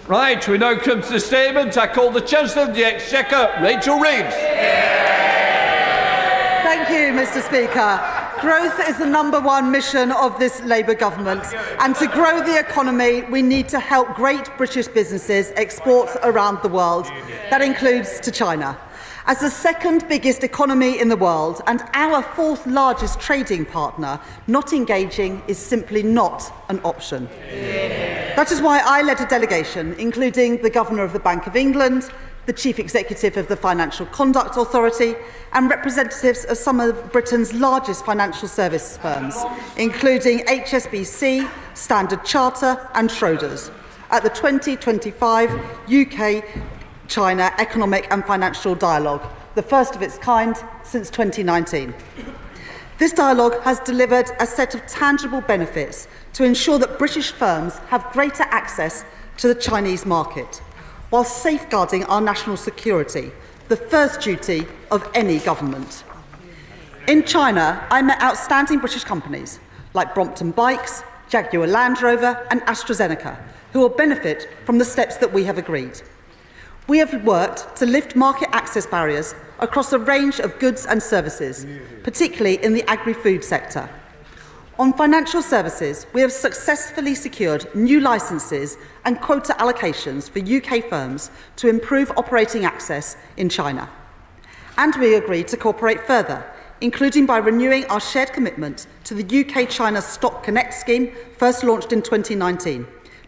Right, we now come to the statement. I call the Chancellor of the Exchequer, Rachel Reeves. Thank you, Mr. Speaker. Growth is the #1 mission of this Labour government, and to grow the economy, we need to help great British businesses export around the world. That includes to China. As the second biggest economy in the world and our fourth largest trading partner, not engaging is simply not an option. That is why I led a delegation, including the Governor of the Bank of England, the Chief Executive of the Financial Conduct Authority, and representatives of some of Britain's largest financial service firms, including HSBC, Standard Chartered and Schroders, at the 2025 UK-China Economic and Financial Dialogue, the first of its kind since 2019. This dialogue has delivered a set of tangible benefits to ensure that British firms have greater access to the Chinese market, while safeguarding our national security, the first duty of any government. In China, I met outstanding British companies like Brompton Bikes, Jaguar Land Rover and AstraZeneca, who will benefit from the steps that we have agreed. We have worked to lift market access barriers across a range of goods and services, particularly in the agri-food sector. On financial services, we have successfully secured new licences and quota allocations for UK firms to improve operating access in China. And we agreed to cooperate further, including by renewing our shared commitment to the UK-China Stock Connect scheme, first launched in 2019,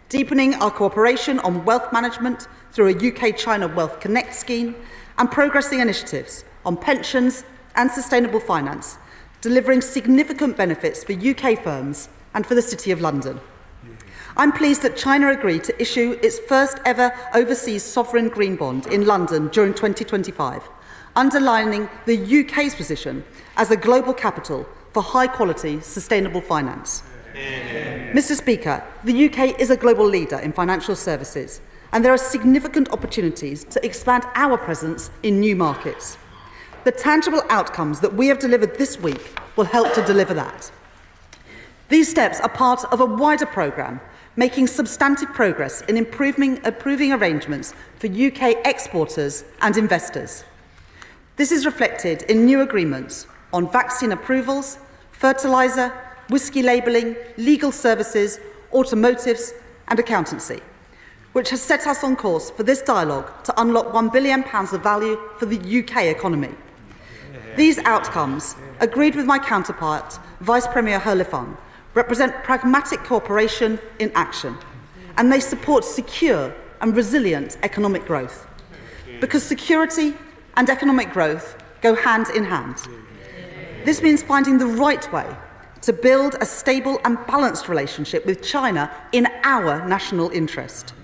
deepening our cooperation on wealth management through a UK-China Wealth Connect scheme, and progressing initiatives on pensions and sustainable finance, delivering significant benefits for UK firms and for the City of London. I'm pleased that China agreed to issue its first ever overseas sovereign green bond in London during 2025, underlining the UK's position as a global capital for high-quality, sustainable finance. Mr. Speaker, the UK is a global leader in financial services, and there are significant opportunities to expand our presence in new markets. The tangible outcomes that we have delivered this week will help to deliver that. These steps are part of a wider programme, making substantive progress in improving arrangements for UK exporters and investors. This is reflected in new agreements on vaccine approvals, fertiliser, whisky labelling, legal services, automotives and accountancy, which has set us on course for this dialogue to unlock £1 billion of value for the UK economy. These outcomes, agreed with my counterpart, Vice Premier He Lifeng, represent pragmatic cooperation in action, and they support secure and resilient economic growth. Because security and economic growth go hand in hand. This means finding the right way to build a stable and balanced relationship with China in our national interest,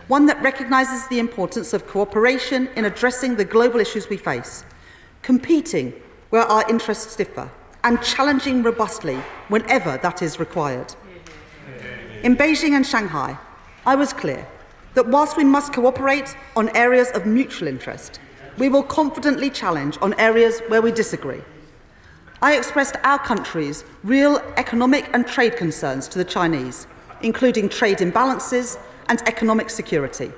one that recognises the importance of cooperation in addressing the global issues we face, competing where our interests differ, and challenging robustly whenever that is required. In Beijing and Shanghai, I was clear that whilst we must cooperate on areas of mutual interest, we will confidently challenge on areas where we disagree. I expressed our country's real economic and trade concerns to the Chinese, including trade imbalances and economic security.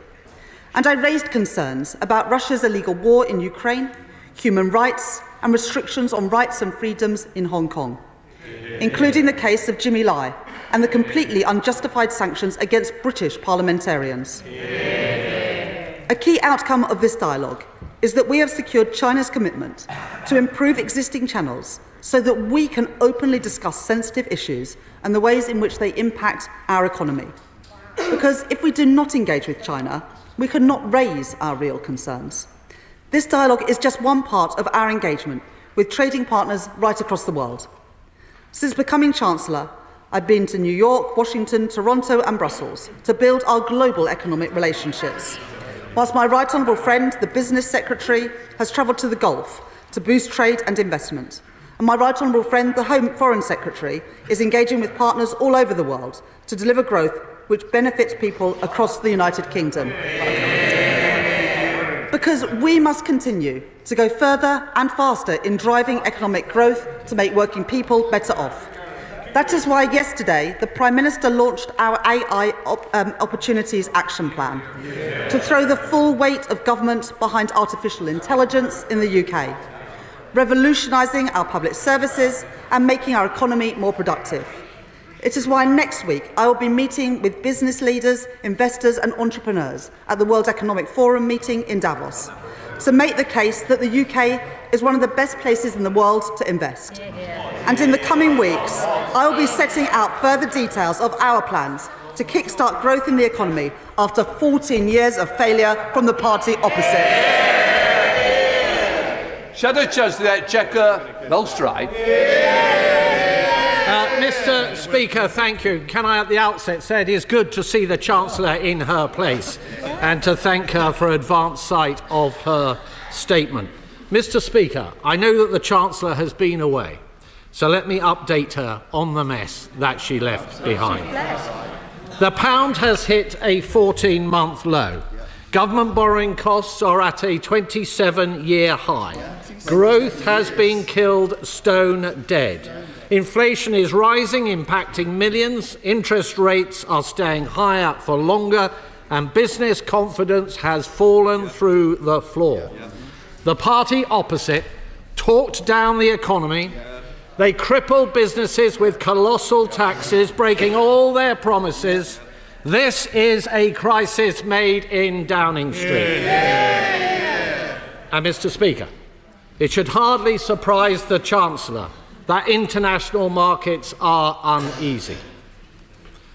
And I raised concerns about Russia's illegal war in Ukraine, human rights and restrictions on rights and freedoms in Hong Kong, including the case of Jimmy Lai and the completely unjustified sanctions against British parliamentarians. A key outcome of this dialogue is that we have secured China's commitment to improve existing channels so that we can openly discuss sensitive issues and the ways in which they impact our economy. Because if we do not engage with China, we cannot raise our real concerns. This dialogue is just one part of our engagement with trading partners right across the world. Since becoming Chancellor, I've been to New York, Washington, Toronto and Brussels to build our global economic relationships, whilst my right honourable friend, the Business Secretary, has travelled to the Gulf to boost trade and investment. And my right honourable friend, the Home Foreign Secretary, is engaging with partners all over the world to deliver growth which benefits people across the United Kingdom. Because we must continue to go further and faster in driving economic growth to make working people better off. That is why yesterday the Prime Minister launched our AI Opportunities Action Plan to throw the full weight of government behind artificial intelligence in the UK, revolutionising our public services and making our economy more productive. It is why next week I will be meeting with business leaders, investors and entrepreneurs at the World Economic Forum meeting in Davos to make the case that the UK is one of the best places in the world to invest. And in the coming weeks, I will be setting out further details of our plans to kickstart growth in the economy after 14 years of failure from the party opposite. Shadow Chancellor Checker Belstride. Mr. Speaker, thank you. Can I at the outset say it is good to see the Chancellor in her place and to thank her for advance sight of her statement. Mr. Speaker, I know that the Chancellor has been away, so let me update her on the mess that she left behind. The pound has hit a 14-month low. Government borrowing costs are at a 27-year high. Growth has been killed stone dead. Inflation is rising, impacting millions. Interest rates are staying higher for longer, and business confidence has fallen through the floor. The party opposite talked down the economy. They crippled businesses with colossal taxes, breaking all their promises. This is a crisis made in Downing Street. And Mr. Speaker, it should hardly surprise the Chancellor that international markets are uneasy.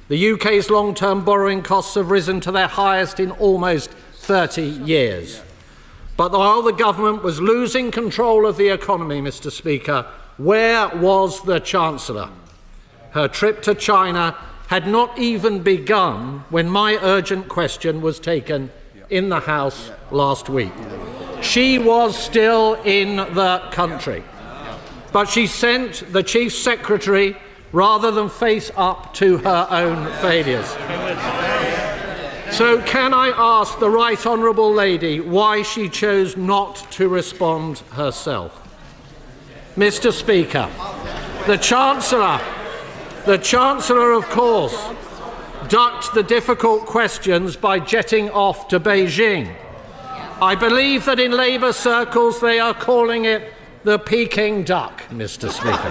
The UK's long-term borrowing costs have risen to their highest in almost 30 years. But while the government was losing control of the economy, Mr. Speaker, where was the Chancellor? Her trip to China had not even begun when my urgent question was taken in the House last week. She was still in the country. But she sent the Chief Secretary rather than face up to her own failures. So can I ask the Right Honourable Lady why she chose not to respond herself? Mr. Speaker, the Chancellor, of course, ducked the difficult questions by jetting off to Beijing. I believe that in Labour circles they are calling it the Peking duck, Mr. Speaker.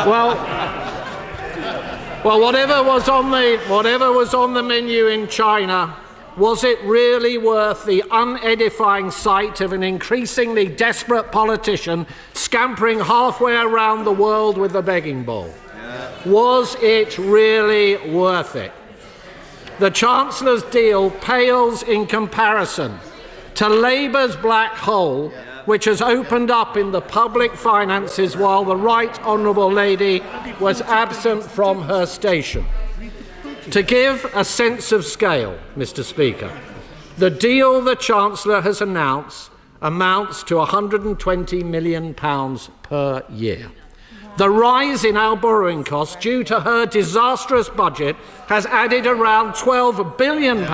Well, whatever was on the menu in China, was it really worth the unedifying sight of an increasingly desperate politician scampering halfway around the world with a begging bowl? Was it really worth it? The Chancellor's deal pales in comparison to Labour's black hole, which has opened up in the public finances while the Right Honourable Lady was absent from her station. To give a sense of scale, Mr. Speaker, the deal the Chancellor has announced amounts to £120 million per year. The rise in our borrowing costs due to her disastrous budget has added around £12 billion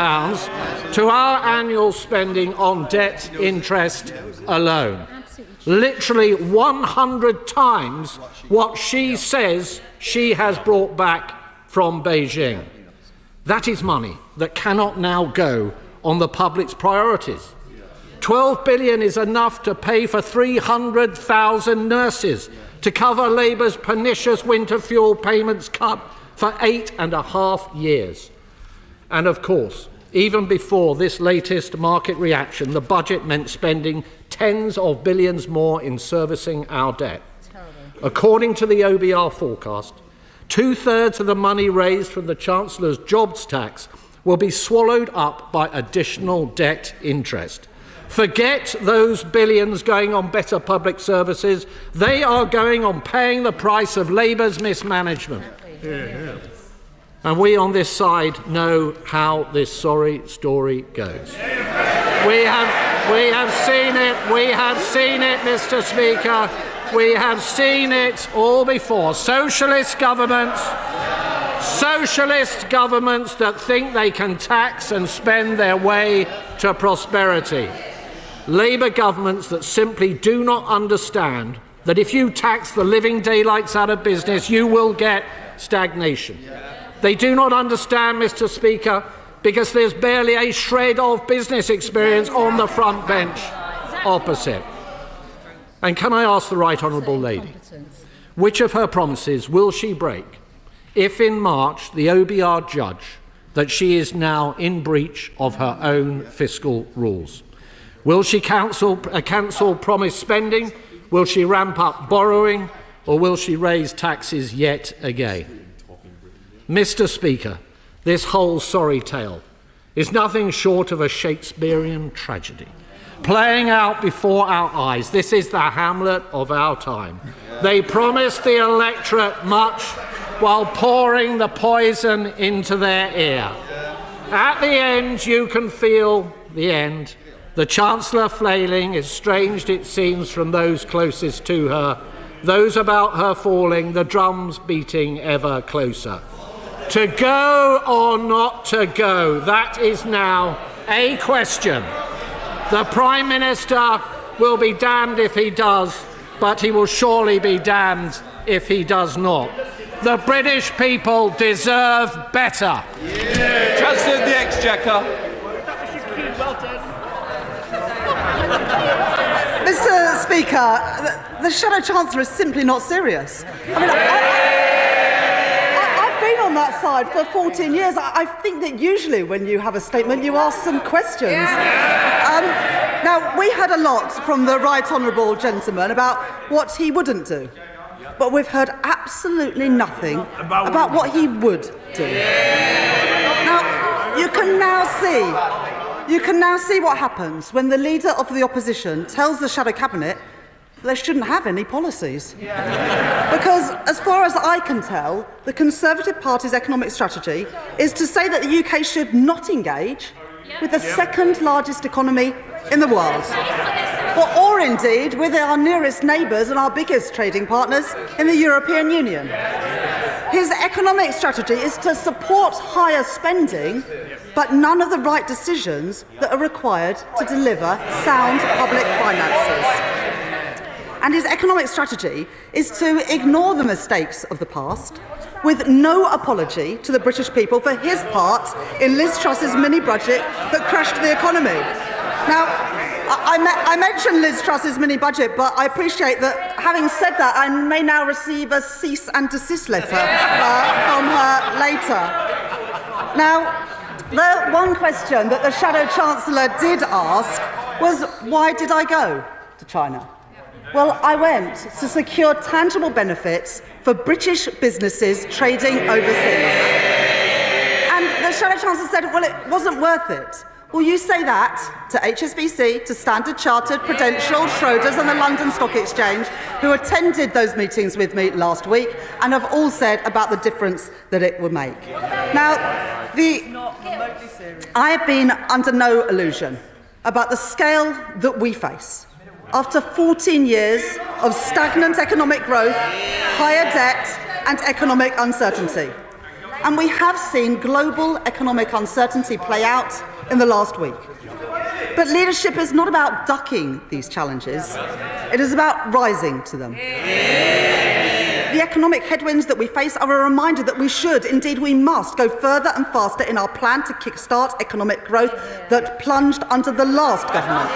to our annual spending on debt interest alone. Literally 100 times what she says she has brought back from Beijing. That is money that cannot now go on the public's priorities. 12 billion is enough to pay for 300,000 nurses, to cover Labour's pernicious winter fuel payments cut for 8.5 years. And of course, even before this latest market reaction, the budget meant spending tens of billions more in servicing our debt. According to the OBR forecast, 2/3 of the money raised from the Chancellor's jobs tax will be swallowed up by additional debt interest. Forget those billions going on better public services. They are going on paying the price of Labour's mismanagement. And we on this side know how this sorry story goes. We have seen it, Mr. Speaker. We have seen it all before. Socialist governments that think they can tax and spend their way to prosperity. Labour governments that simply do not understand that if you tax the living daylights out of business, you will get stagnation. They do not understand, Mr. Speaker, because there's barely a shred of business experience on the front bench opposite. And can I ask the Right Honourable Lady, which of her promises will she break if in March the OBR judge that she is now in breach of her own fiscal rules? Will she cancel promised spending? Will she ramp up borrowing? Or will she raise taxes yet again? Mr. Speaker, this whole sorry tale is nothing short of a Shakespearean tragedy, playing out before our eyes. This is the Hamlet of our time. They promised the electorate much while pouring the poison into their ear. At the end, you can feel the end. The Chancellor flailing, estranged it seems from those closest to her, those about her falling, the drums beating ever closer. To go or not to go, that is now a question. The Prime Minister will be damned if he does, but he will surely be damned if he does not. The British people deserve better. Yeah. Chancellor of the Exchequer. Mr. Speaker, the Shadow Chancellor is simply not serious. I mean, I've been on that side for 14 years. I think that usually when you have a statement, you ask some questions. Now, we heard a lot from the Right Honourable gentleman about what he wouldn't do. But we've heard absolutely nothing about what he would do. Now, you can now see what happens when the leader of the opposition tells the shadow cabinet they shouldn't have any policies. Because, as far as I can tell, the Conservative Party's economic strategy is to say that the UK should not engage with the second largest economy in the world. Or indeed with our nearest neighbours and our biggest trading partners in the European Union. His economic strategy is to support higher spending, but none of the right decisions that are required to deliver sound public finances. And his economic strategy is to ignore the mistakes of the past, with no apology to the British people for his part in Liz Truss's mini-budget that crashed the economy. Now, I mentioned Liz Truss's mini-budget, but I appreciate that, having said that, I may now receive a cease and desist letter from her later. Now, the one question that the Shadow Chancellor did ask was, why did I go to China? Well, I went to secure tangible benefits for British businesses trading overseas. And the Shadow Chancellor said, well, it wasn't worth it. Well, you say that to HSBC, to Standard Chartered, Prudential, Schroders and the London Stock Exchange, who attended those meetings with me last week and have all said about the difference that it would make. Now, I have been under no illusion about the scale that we face. After 14 years of stagnant economic growth, higher debt and economic uncertainty. And we have seen global economic uncertainty play out in the last week. But leadership is not about ducking these challenges. It is about rising to them. The economic headwinds that we face are a reminder that we should, indeed we must, go further and faster in our plan to kickstart economic growth that plunged under the last government.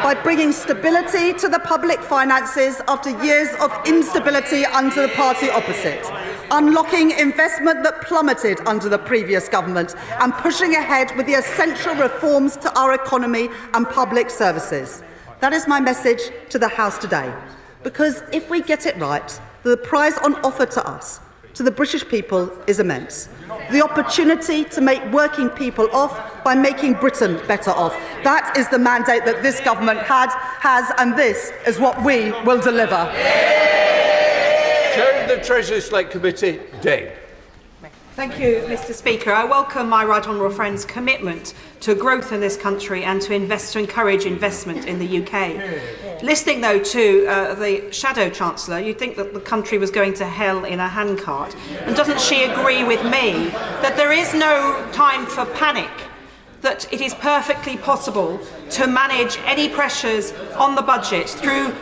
By bringing stability to the public finances after years of instability under the party opposite, unlocking investment that plummeted under the previous government, and pushing ahead with the essential reforms to our economy and public services. That is my message to the House today. Because if we get it right, the prize on offer to us, to the British people, is immense. The opportunity to make working people off by making Britain better off. That is the mandate that this government has, and this is what we will deliver. Chair of the Treasury Select Committee, Dave. Thank you, Mr. Speaker. I welcome my right honourable friend's commitment to growth in this country and to encourage investment in the UK. Listening, though, to the Shadow Chancellor, you'd think that the country was going to hell in a handcart. And doesn't she agree with me that there is no time for panic? that it is perfectly possible to manage any pressures on the budget through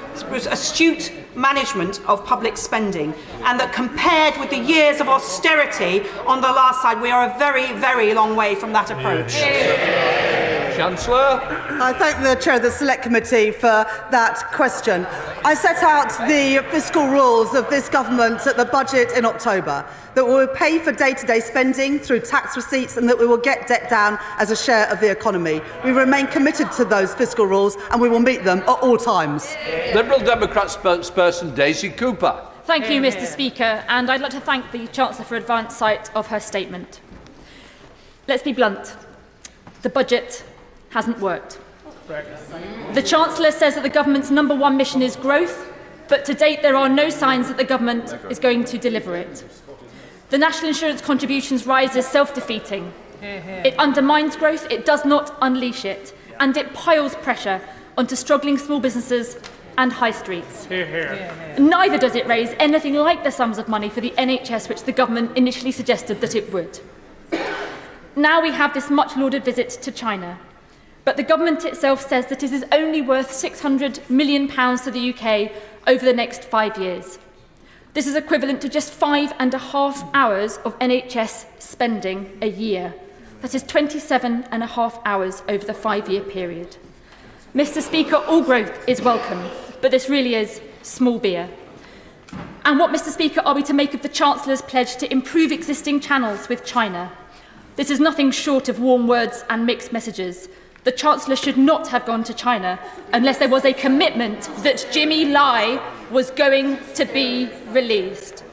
astute management of public spending, and that compared with the years of austerity on the last side, we are a very, very long way from that approach. Chancellor. I thank the Chair of the Select Committee for that question. I set out the fiscal rules of this government at the budget in October, that we will pay for day-to-day spending through tax receipts and that we will get debt down as a share of the economy. We remain committed to those fiscal rules and we will meet them at all times. Liberal Democrat spokesperson Daisy Cooper. Thank you, Mr Speaker, and I'd like to thank the Chancellor for advance sight of her statement. Let's be blunt. The budget hasn't worked. The Chancellor says that the government's #1 mission is growth, but to date there are no signs that the government is going to deliver it. The national insurance contributions rise is self-defeating. It undermines growth, it does not unleash it, and it piles pressure onto struggling small businesses and high streets. Neither does it raise anything like the sums of money for the NHS which the government initially suggested that it would. Now we have this much-lauded visit to China. But the government itself says that it is only worth £600 million to the UK over the next 5 years. This is equivalent to just 5.5 hours of NHS spending a year. That is 27.5 hours over the 5-year period. Mr Speaker, all growth is welcome, but this really is small beer. And what, Mr Speaker, are we to make of the Chancellor's pledge to improve existing channels with China? This is nothing short of warm words and mixed messages. The Chancellor should not have gone to China unless there was a commitment that Jimmy Lai was going to be released.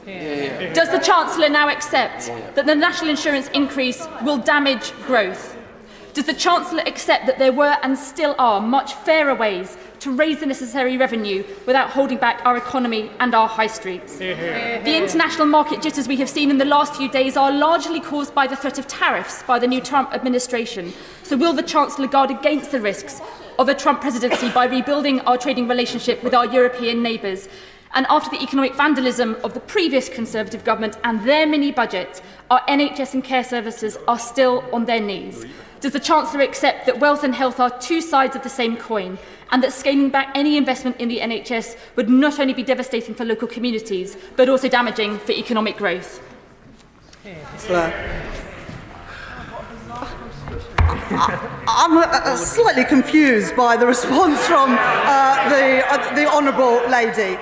Does the Chancellor now accept that the national insurance increase will damage growth? Does the Chancellor accept that there were and still are much fairer ways to raise the necessary revenue without holding back our economy and our high streets? The international market jitters we have seen in the last few days are largely caused by the threat of tariffs by the new Trump administration. So will the Chancellor guard against the risks of a Trump presidency by rebuilding our trading relationship with our European neighbours? And after the economic vandalism of the previous Conservative government and their mini-budget, our NHS and care services are still on their knees. Does the Chancellor accept that wealth and health are two sides of the same coin, and that scaling back any investment in the NHS would not only be devastating for local communities, but also damaging for economic growth? I'm slightly confused by the response from the Honourable Lady.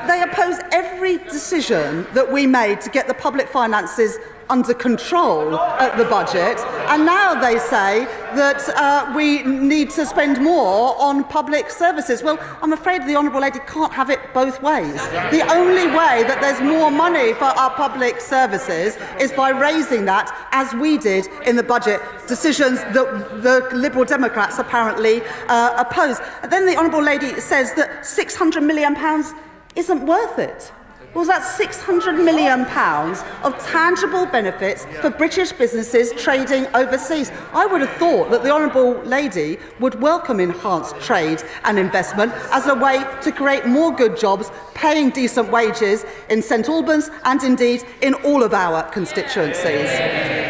They oppose every decision that we made to get the public finances under control at the budget, and now they say that we need to spend more on public services. Well, I'm afraid the Honourable Lady can't have it both ways. The only way that there's more money for our public services is by raising that, as we did in the budget, decisions that the Liberal Democrats apparently oppose. And then the Honourable Lady says that £600 million isn't worth it. Well, that's £600 million of tangible benefits for British businesses trading overseas. I would have thought that the Honourable Lady would welcome enhanced trade and investment as a way to create more good jobs, paying decent wages in St Albans and indeed in all of our constituencies.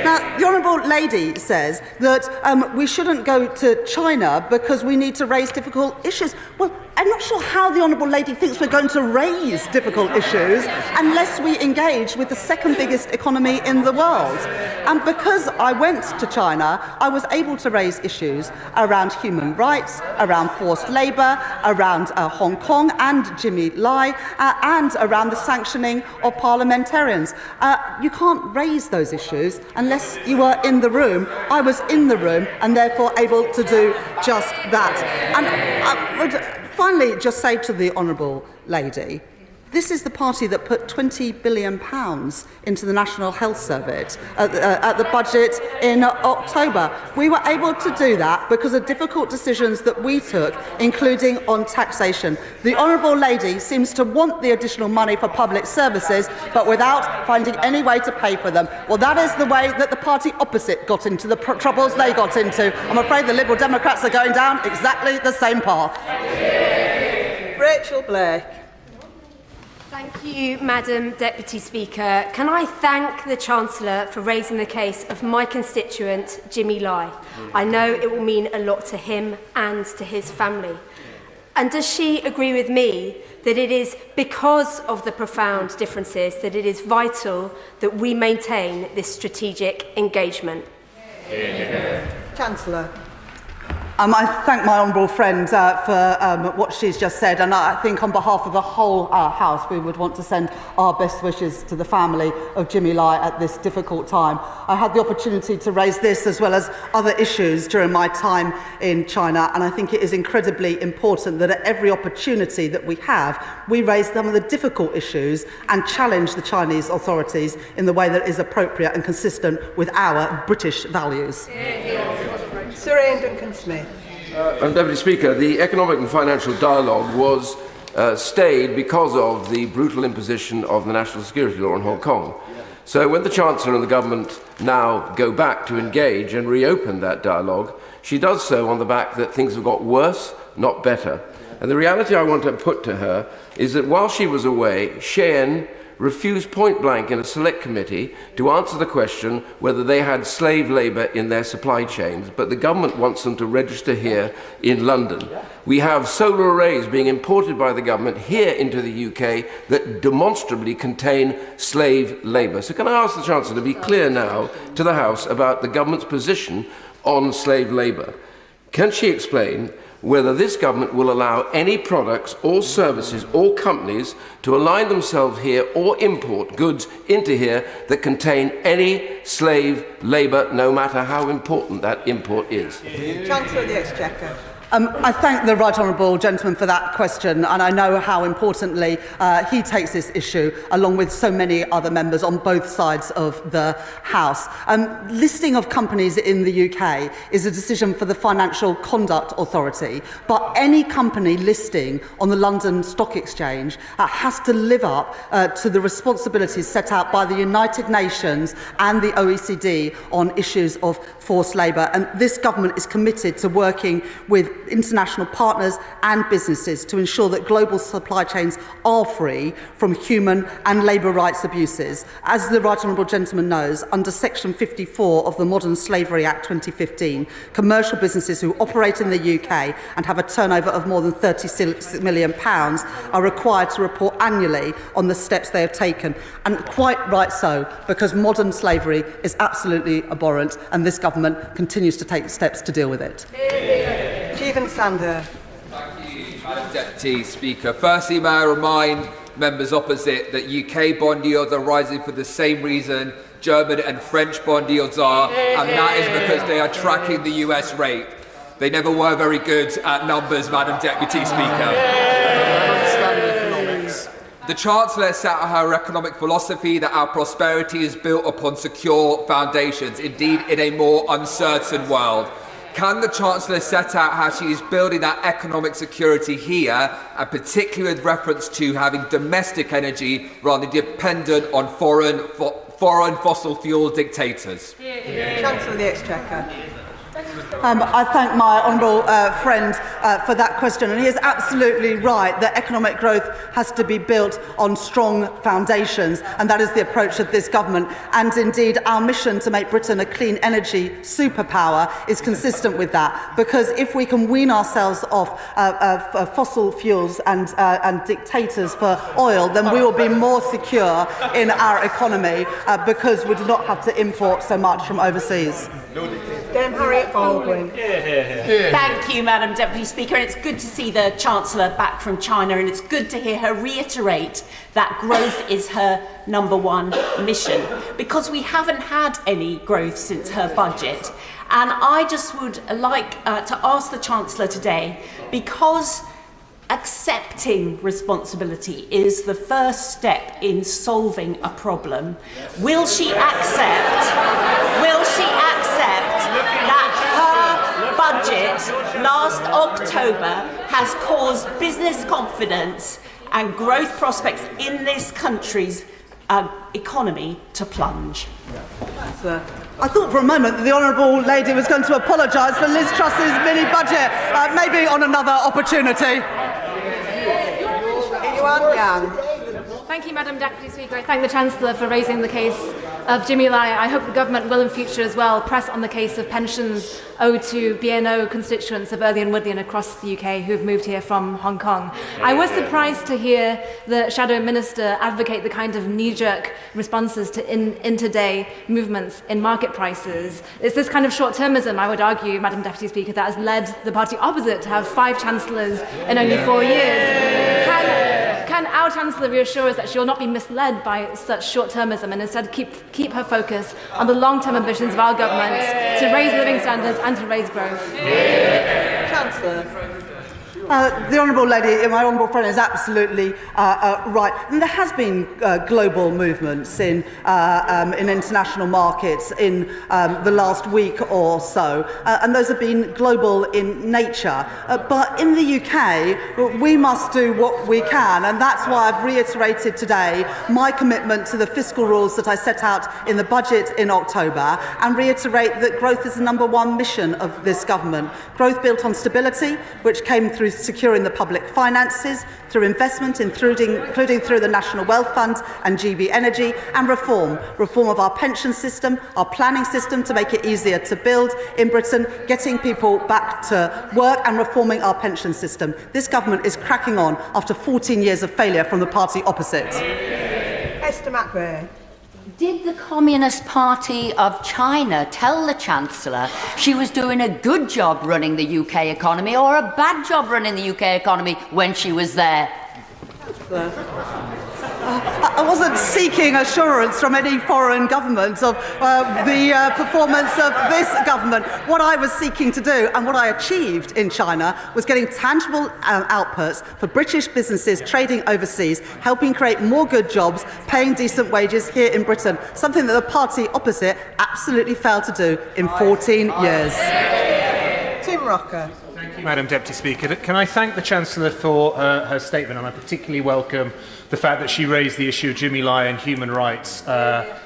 Now, the Honourable Lady says that we shouldn't go to China because we need to raise difficult issues. Well, I'm not sure how the Honourable Lady thinks we're going to raise difficult issues unless we engage with the second biggest economy in the world. And because I went to China, I was able to raise issues around human rights, around forced labour, around Hong Kong and Jimmy Lai, and around the sanctioning of parliamentarians. You can't raise those issues unless you are in the room. I was in the room and therefore able to do just that. And I would finally just say to the Honourable Lady, this is the party that put £20 billion into the National Health Service at the budget in October. We were able to do that because of difficult decisions that we took, including on taxation. The Honourable Lady seems to want the additional money for public services, but without finding any way to pay for them. Well, that is the way that the party opposite got into the troubles they got into. I'm afraid the Liberal Democrats are going down exactly the same path. Rachel Blake. Thank you, Madam Deputy Speaker. Can I thank the Chancellor for raising the case of my constituent, Jimmy Lai? I know it will mean a lot to him and to his family. And does she agree with me that it is because of the profound differences that it is vital that we maintain this strategic engagement? Chancellor. I thank my honourable friend for what she's just said, and I think on behalf of the whole House we would want to send our best wishes to the family of Jimmy Lai at this difficult time. I had the opportunity to raise this as well as other issues during my time in China, and I think it is incredibly important that at every opportunity that we have, we raise some of the difficult issues and challenge the Chinese authorities in the way that is appropriate and consistent with our British values. Sir Ian Duncan-Smith. Madam Deputy Speaker, the economic and financial dialogue was stayed because of the brutal imposition of the national security law in Hong Kong. So when the Chancellor and the government now go back to engage and reopen that dialogue, she does so on the back that things have got worse, not better. And the reality I want to put to her is that while she was away, Cheyenne refused point blank in a select committee to answer the question whether they had slave labour in their supply chains, but the government wants them to register here in London. We have solar arrays being imported by the government here into the UK that demonstrably contain slave labour. So can I ask the Chancellor to be clear now to the House about the government's position on slave labour? Can she explain whether this government will allow any products or services or companies to align themselves here or import goods into here that contain any slave labour, no matter how important that import is? Chancellor of the Exchequer. I thank the right honourable gentleman for that question, and I know how importantly he takes this issue, along with so many other members on both sides of the House. Listing of companies in the UK is a decision for the Financial Conduct Authority, but any company listing on the London Stock Exchange has to live up to the responsibilities set out by the United Nations and the OECD on issues of forced labour, and this government is committed to working with international partners and businesses to ensure that global supply chains are free from human and labour rights abuses. As the right honourable gentleman knows, under Section 54 of the Modern Slavery Act 2015, commercial businesses who operate in the UK and have a turnover of more than £36 million are required to report annually on the steps they have taken, and quite right so, because modern slavery is absolutely abhorrent and this government continues to take steps to deal with it. Stephen Sander. Thank you, Madam Deputy Speaker. Firstly, may I remind members opposite that UK bond yields are rising for the same reason German and French bond yields are, and that is because they are tracking the US rate. They never were very good at numbers, Madam Deputy Speaker. The Chancellor set out her economic philosophy that our prosperity is built upon secure foundations, indeed in a more uncertain world. Can the Chancellor set out how she is building that economic security here, and particularly with reference to having domestic energy rather than dependent on foreign fossil fuel dictators? Chancellor of the Exchequer. I thank my honourable friend for that question, and he is absolutely right that economic growth has to be built on strong foundations, and that is the approach of this government. And indeed, our mission to make Britain a clean energy superpower is consistent with that, because if we can wean ourselves off fossil fuels and dictators for oil, then we will be more secure in our economy because we do not have to import so much from overseas. Dame Harriet Baldwin. Thank you, Madam Deputy Speaker. It's good to see the Chancellor back from China, and it's good to hear her reiterate that growth is her #1 mission, because we haven't had any growth since her budget. And I just would like to ask the Chancellor today, because accepting responsibility is the first step in solving a problem, will she accept that her budget last October has caused business confidence and growth prospects in this country's economy to plunge? I thought for a moment that the honourable lady was going to apologise for Liz Truss's mini-budget, maybe on another opportunity. Yuan Yang. Thank you, Madam Deputy Speaker. I thank the Chancellor for raising the case of Jimmy Lai. I hope the government will in future as well press on the case of pensions owed to BNO constituents of Early and Woodley and across the UK who have moved here from Hong Kong. I was surprised to hear the Shadow Minister advocate the kind of knee-jerk responses to inter-day movements in market prices. It's this kind of short-termism, I would argue, Madam Deputy Speaker, that has led the party opposite to have 5 Chancellors in only 4 years. Can our Chancellor reassure us that she will not be misled by such short-termism and instead keep her focus on the long-term ambitions of our government to raise living standards and to raise growth? Chancellor. The honourable lady, my honourable friend, is absolutely right. And there has been global movements in international markets in the last week or so, and those have been global in nature. But in the UK, we must do what we can, and that's why I've reiterated today my commitment to the fiscal rules that I set out in the budget in October, and reiterate that growth is the #1 mission of this government. Growth built on stability, which came through securing the public finances, through investment, including through the National Wealth Fund and GB Energy, and reform of our pension system, our planning system to make it easier to build in Britain, getting people back to work and reforming our pension system. This government is cracking on after 14 years of failure from the party opposite. Esther McVeigh. Did the Communist Party of China tell the Chancellor she was doing a good job running the UK economy or a bad job running the UK economy when she was there? I wasn't seeking assurance from any foreign government of the performance of this government. What I was seeking to do, and what I achieved in China, was getting tangible outputs for British businesses trading overseas, helping create more good jobs, paying decent wages here in Britain, something that the party opposite absolutely failed to do in 14 years. Tim Rocker. Thank you, Madam Deputy Speaker. Can I thank the Chancellor for her statement, and I particularly welcome the fact that she raised the issue of Jimmy Lai and human rights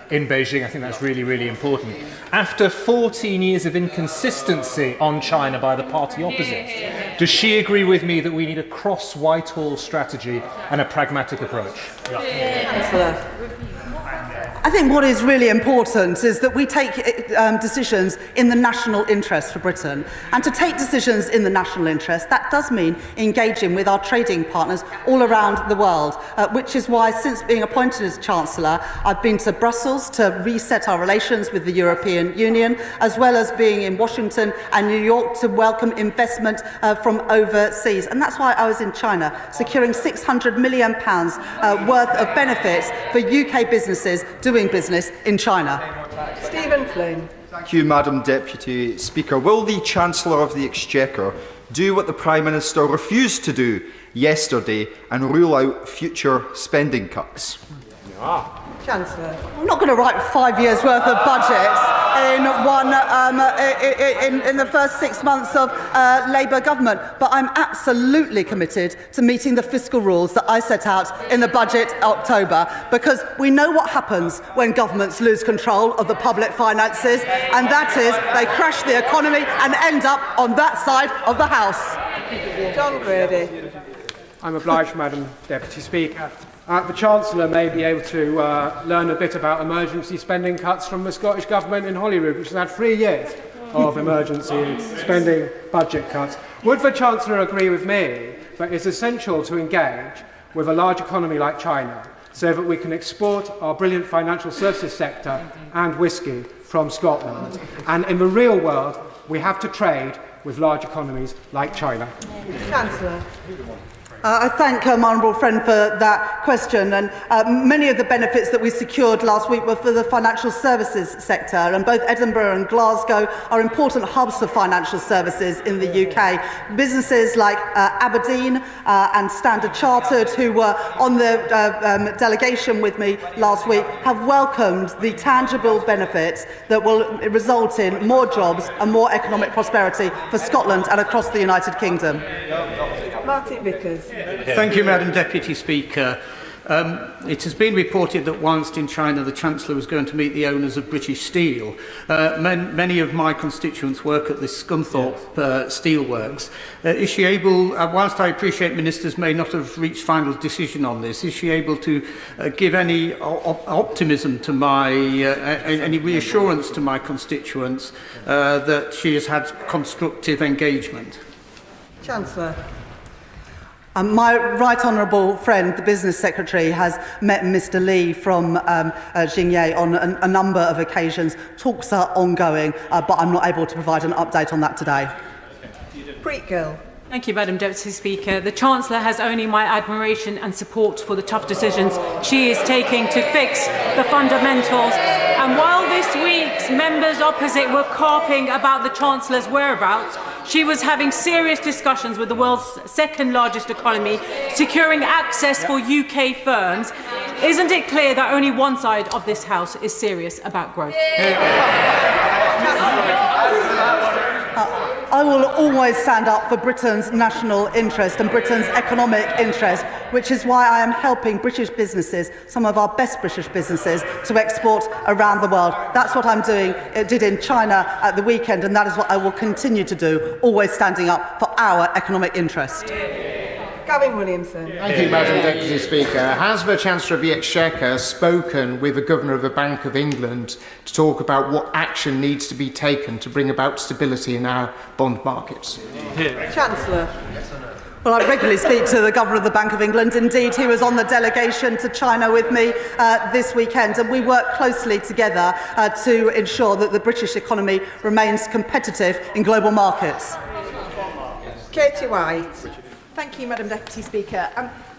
in Beijing. I think that's really, really important. After 14 years of inconsistency on China by the party opposite, does she agree with me that we need a cross-Whitehall strategy and a pragmatic approach? Chancellor. I think what is really important is that we take decisions in the national interest for Britain. And to take decisions in the national interest, that does mean engaging with our trading partners all around the world, which is why, since being appointed as Chancellor, I've been to Brussels to reset our relations with the European Union, as well as being in Washington and New York to welcome investment from overseas. And that's why I was in China, securing £600 million worth of benefits for UK businesses doing business in China. Stephen Flynn. Thank you, Madam Deputy Speaker. Will the Chancellor of the Exchequer do what the Prime Minister refused to do yesterday and rule out future spending cuts? Chancellor. I'm not going to write 5 years' worth of budgets in the first 6 months of Labour government, but I'm absolutely committed to meeting the fiscal rules that I set out in the budget October, because we know what happens when governments lose control of the public finances, and that is they crash the economy and end up on that side of the House. John Grady. I'm obliged, Madam Deputy Speaker. The Chancellor may be able to learn a bit about emergency spending cuts from the Scottish Government in Holyrood, which has had 3 years of emergency spending budget cuts. Would the Chancellor agree with me that it's essential to engage with a large economy like China so that we can export our brilliant financial services sector and whisky from Scotland? And in the real world, we have to trade with large economies like China. Chancellor. I thank my honourable friend for that question, and many of the benefits that we secured last week were for the financial services sector, and both Edinburgh and Glasgow are important hubs for financial services in the UK. Businesses like Aberdeen and Standard Chartered, who were on the delegation with me last week, have welcomed the tangible benefits that will result in more jobs and more economic prosperity for Scotland and across the United Kingdom. Martin Vickers. Thank you, Madam Deputy Speaker. It has been reported that whilst in China the Chancellor was going to meet the owners of British Steel. Many of my constituents work at the Scunthorpe Steelworks. Is she able, whilst I appreciate ministers may not have reached final decision on this, is she able to give any optimism to my, any reassurance to my constituents that she has had constructive engagement? Chancellor. My right honourable friend, the Business Secretary, has met Mr Lee from Xingye on a number of occasions. Talks are ongoing, but I'm not able to provide an update on that today. Preet Gill. Thank you, Madam Deputy Speaker. The Chancellor has only my admiration and support for the tough decisions she is taking to fix the fundamentals. And while this week's members opposite were carping about the Chancellor's whereabouts, she was having serious discussions with the world's second largest economy, securing access for UK firms. Isn't it clear that only one side of this House is serious about growth? I will always stand up for Britain's national interest and Britain's economic interest, which is why I am helping British businesses, some of our best British businesses, to export around the world. That's what I'm doing, did in China at the weekend, and that is what I will continue to do, always standing up for our economic interest. Gavin Williamson. Thank you, Madam Deputy Speaker. Has the Chancellor of the Exchequer spoken with the Governor of the Bank of England to talk about what action needs to be taken to bring about stability in our bond markets? Chancellor. Well, I regularly speak to the Governor of the Bank of England. Indeed, he was on the delegation to China with me this weekend, and we work closely together to ensure that the British economy remains competitive in global markets. Katie White. Thank you, Madam Deputy Speaker.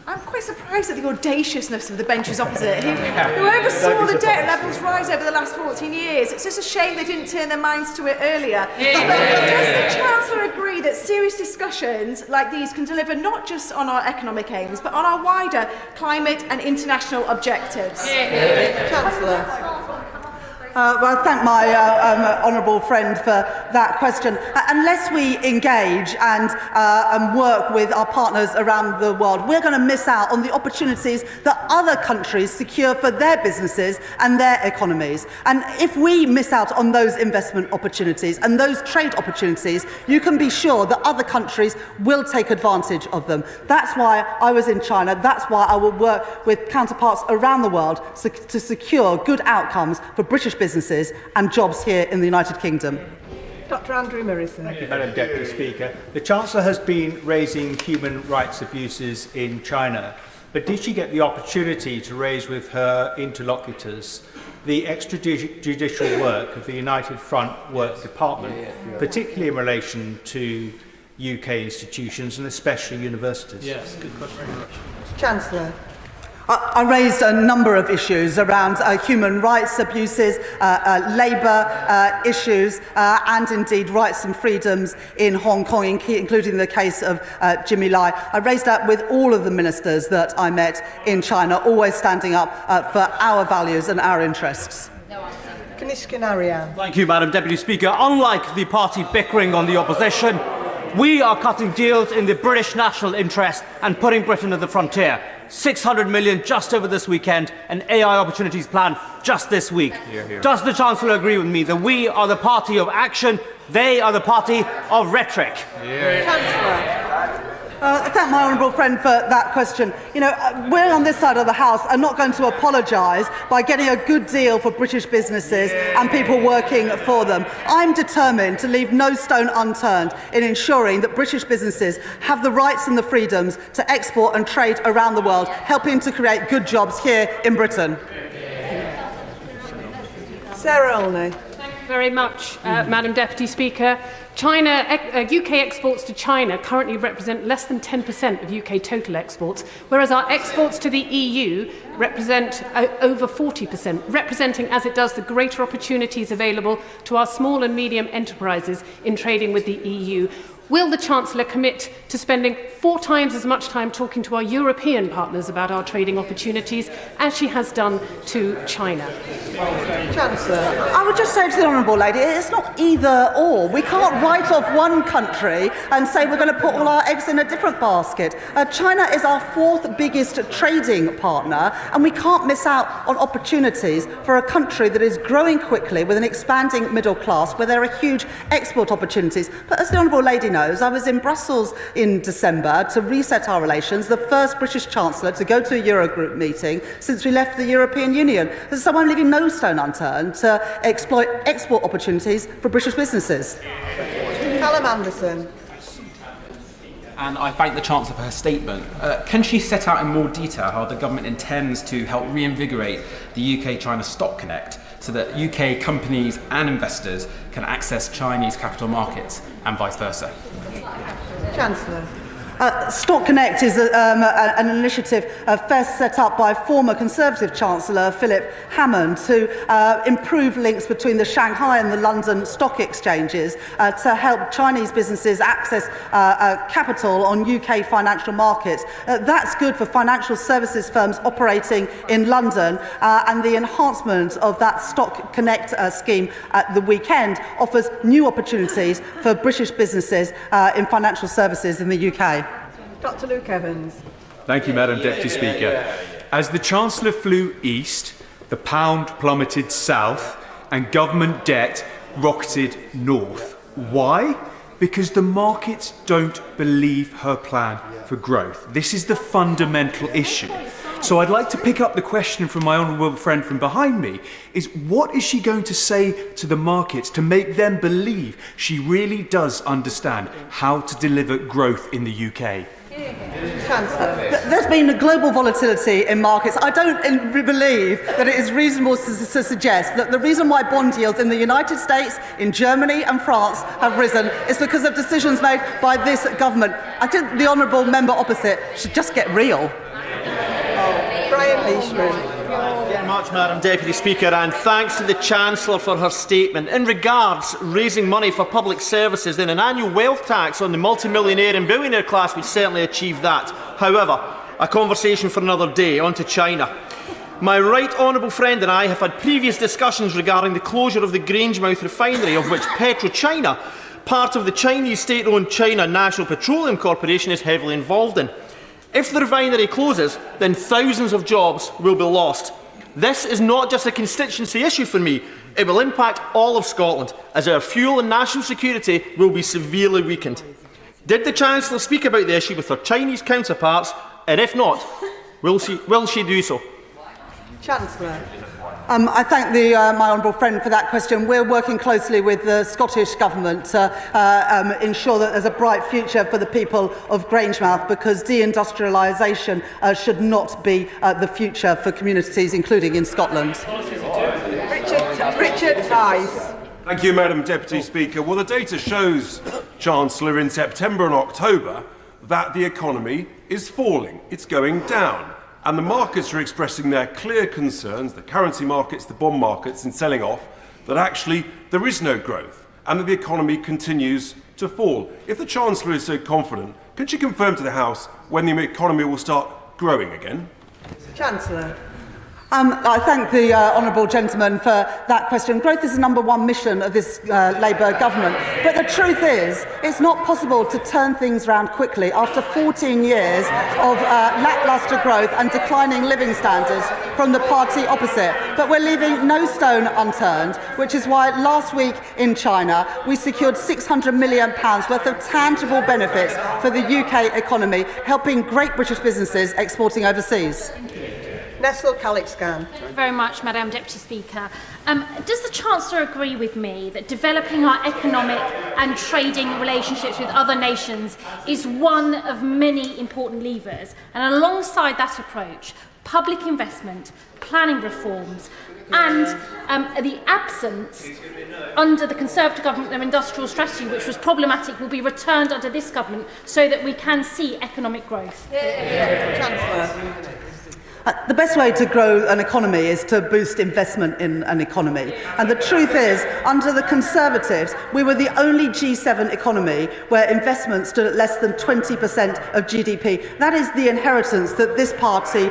I'm quite surprised at the audaciousness of the benches opposite, who oversaw the debt levels rise over the last 14 years. It's just a shame they didn't turn their minds to it earlier. But does the Chancellor agree that serious discussions like these can deliver not just on our economic aims, but on our wider climate and international objectives? Chancellor. Well, I thank my honourable friend for that question. Unless we engage and work with our partners around the world, we're going to miss out on the opportunities that other countries secure for their businesses and their economies. And if we miss out on those investment opportunities and those trade opportunities, you can be sure that other countries will take advantage of them. That's why I was in China. That's why I will work with counterparts around the world to secure good outcomes for British businesses and jobs here in the United Kingdom. Dr Andrew Murrison. Thank you, Madam Deputy Speaker. The Chancellor has been raising human rights abuses in China, but did she get the opportunity to raise with her interlocutors the extrajudicial work of the United Front Work Department, particularly in relation to UK institutions and especially universities? Yes, good question. Chancellor. I raised a number of issues around human rights abuses, labour issues, and indeed rights and freedoms in Hong Kong, including the case of Jimmy Lai. I raised that with all of the ministers that I met in China, always standing up for our values and our interests. Thank you, Madam Deputy Speaker. Unlike the party bickering on the opposition, we are cutting deals in the British national interest and putting Britain at the frontier. 600 million just over this weekend, an AI opportunities plan just this week. Does the Chancellor agree with me that we are the party of action, they are the party of rhetoric? Chancellor. I thank my honourable friend for that question. You know, we're on this side of the House and not going to apologise by getting a good deal for British businesses and people working for them. I'm determined to leave no stone unturned in ensuring that British businesses have the rights and the freedoms to export and trade around the world, helping to create good jobs here in Britain. Sarah Olney. Thank you very much, Madam Deputy Speaker. UK exports to China currently represent less than 10% of UK total exports, whereas our exports to the EU represent over 40%, representing as it does the greater opportunities available to our small and medium enterprises in trading with the EU. Will the Chancellor commit to spending 4 times as much time talking to our European partners about our trading opportunities as she has done to China? Chancellor. I would just say to the Honourable Lady, it's not either or. We can't write off one country and say we're going to put all our eggs in a different basket. China is our 4th biggest trading partner, and we can't miss out on opportunities for a country that is growing quickly with an expanding middle class, where there are huge export opportunities. But as the Honourable Lady knows, I was in Brussels in December to reset our relations, the first British Chancellor to go to a Eurogroup meeting since we left the European Union. So I'm leaving no stone unturned to exploit export opportunities for British businesses. Callum Anderson. And I thank the Chancellor for her statement. Can she set out in more detail how the government intends to help reinvigorate the UK-China Stock Connect so that UK companies and investors can access Chinese capital markets and vice versa? Chancellor. Stock Connect is an initiative first set up by former Conservative Chancellor Philip Hammond to improve links between the Shanghai and the London stock exchanges to help Chinese businesses access capital on UK financial markets. That's good for financial services firms operating in London, and the enhancement of that Stock Connect scheme at the weekend offers new opportunities for British businesses in financial services in the UK. Dr. Luke Evans. Thank you, Madam Deputy Speaker. As the Chancellor flew east, the pound plummeted south and government debt rocketed north. Why? Because the markets don't believe her plan for growth. This is the fundamental issue. So I'd like to pick up the question from my honourable friend from behind me, is what is she going to say to the markets to make them believe she really does understand how to deliver growth in the UK? Chancellor. There's been a global volatility in markets. I don't believe that it is reasonable to suggest that the reason why bond yields in the United States, in Germany and France have risen is because of decisions made by this government. I think the honourable member opposite should just get real. Brian Leishman. Thank you very much, Madam Deputy Speaker, and thanks to the Chancellor for her statement. In regards raising money for public services, then an annual wealth tax on the multimillionaire and billionaire class would certainly achieve that. However, a conversation for another day. On to China. My right honourable friend and I have had previous discussions regarding the closure of the Grangemouth refinery, of which PetroChina, part of the Chinese state-owned China National Petroleum Corporation, is heavily involved in. If the refinery closes, then thousands of jobs will be lost. This is not just a constituency issue for me, it will impact all of Scotland, as our fuel and national security will be severely weakened. Did the Chancellor speak about the issue with her Chinese counterparts, and if not, will she do so? Chancellor. I thank my honourable friend for that question. We're working closely with the Scottish Government to ensure that there's a bright future for the people of Grangemouth, because deindustrialisation should not be the future for communities, including in Scotland. Richard Tice. Thank you, Madam Deputy Speaker. Well, the data shows, Chancellor, in September and October, that the economy is falling. It's going down. And the markets are expressing their clear concerns, the currency markets, the bond markets, in selling off, that actually there is no growth and that the economy continues to fall. If the Chancellor is so confident, can she confirm to the House when the economy will start growing again? Chancellor. I thank the honourable gentleman for that question. Growth is the #1 mission of this Labour government. But the truth is, it's not possible to turn things around quickly after 14 years of lacklustre growth and declining living standards from the party opposite. But we're leaving no stone unturned, which is why last week in China we secured £600 million worth of tangible benefits for the UK economy, helping great British businesses exporting overseas. Nestle Calixcan. Thank you very much, Madam Deputy Speaker. Does the Chancellor agree with me that developing our economic and trading relationships with other nations is one of many important levers? And alongside that approach, public investment, planning reforms, and the absence under the Conservative government of industrial strategy, which was problematic, will be returned under this government so that we can see economic growth? Chancellor. The best way to grow an economy is to boost investment in an economy. And the truth is, under the Conservatives, we were the only G7 economy where investment stood at less than 20% of GDP. That is the inheritance that this party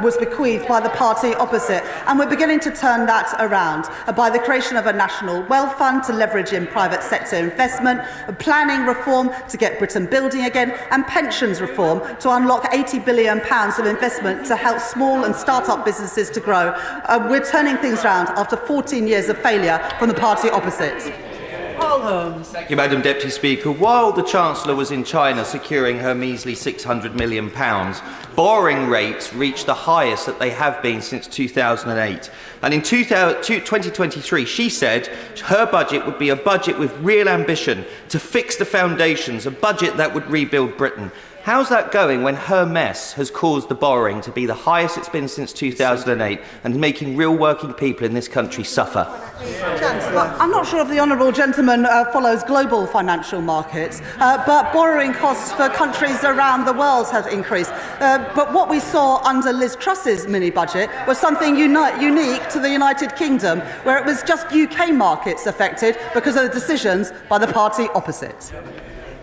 was bequeathed by the party opposite. And we're beginning to turn that around by the creation of a national wealth fund to leverage in private sector investment, planning reform to get Britain building again, and pensions reform to unlock £80 billion of investment to help small and start-up businesses to grow. We're turning things around after 14 years of failure from the party opposite. Paul Holmes. Thank you, Madam Deputy Speaker. While the Chancellor was in China securing her measly £600 million, borrowing rates reached the highest that they have been since 2008. And in 2023, she said her budget would be a budget with real ambition to fix the foundations, a budget that would rebuild Britain. How's that going when her mess has caused the borrowing to be the highest it's been since 2008 and making real working people in this country suffer? Chancellor. I'm not sure if the honourable gentleman follows global financial markets, but borrowing costs for countries around the world have increased. But what we saw under Liz Truss's mini-budget was something unique to the United Kingdom, where it was just UK markets affected because of the decisions by the party opposite.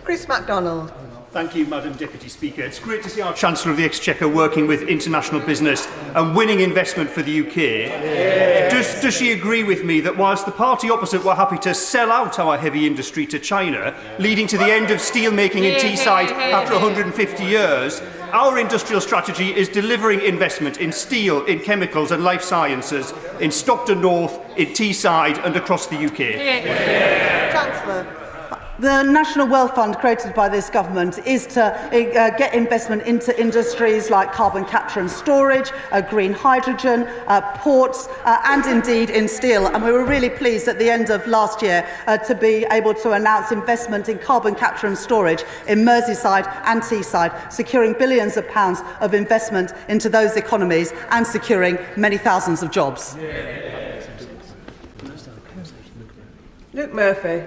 Chris MacDonald. Thank you, Madam Deputy Speaker. It's great to see our Chancellor of the Exchequer working with international business and winning investment for the UK. Yeah. Does she agree with me that whilst the party opposite were happy to sell out our heavy industry to China, leading to the end of steelmaking in Teesside after 150 years, our industrial strategy is delivering investment in steel, in chemicals and life sciences, in Stockton North, in Teesside and across the UK? Yeah. Chancellor. The National Wealth Fund created by this government is to get investment into industries like carbon capture and storage, green hydrogen, ports, and indeed in steel. And we were really pleased at the end of last year to be able to announce investment in carbon capture and storage in Merseyside and Teesside, securing billions of pounds of investment into those economies and securing many thousands of jobs. Luke Murphy.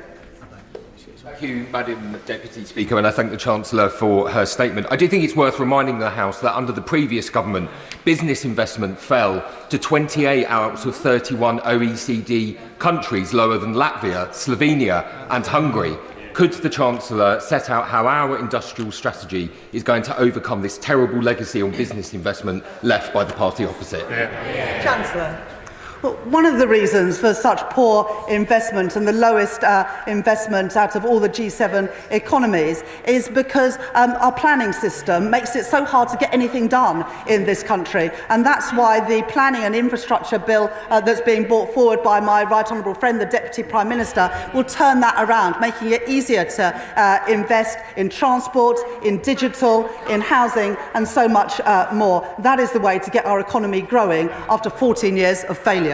Thank you, Madam Deputy Speaker, and I thank the Chancellor for her statement. I do think it's worth reminding the House that under the previous government, business investment fell to 28 out of 31 OECD countries, lower than Latvia, Slovenia and Hungary. Could the Chancellor set out how our industrial strategy is going to overcome this terrible legacy on business investment left by the party opposite? Chancellor. Well, one of the reasons for such poor investment and the lowest investment out of all the G7 economies is because our planning system makes it so hard to get anything done in this country. And that's why the planning and infrastructure bill that's being brought forward by my right honourable friend, the Deputy Prime Minister, will turn that around, making it easier to invest in transport, in digital, in housing and so much more. That is the way to get our economy growing after 14 years of failure.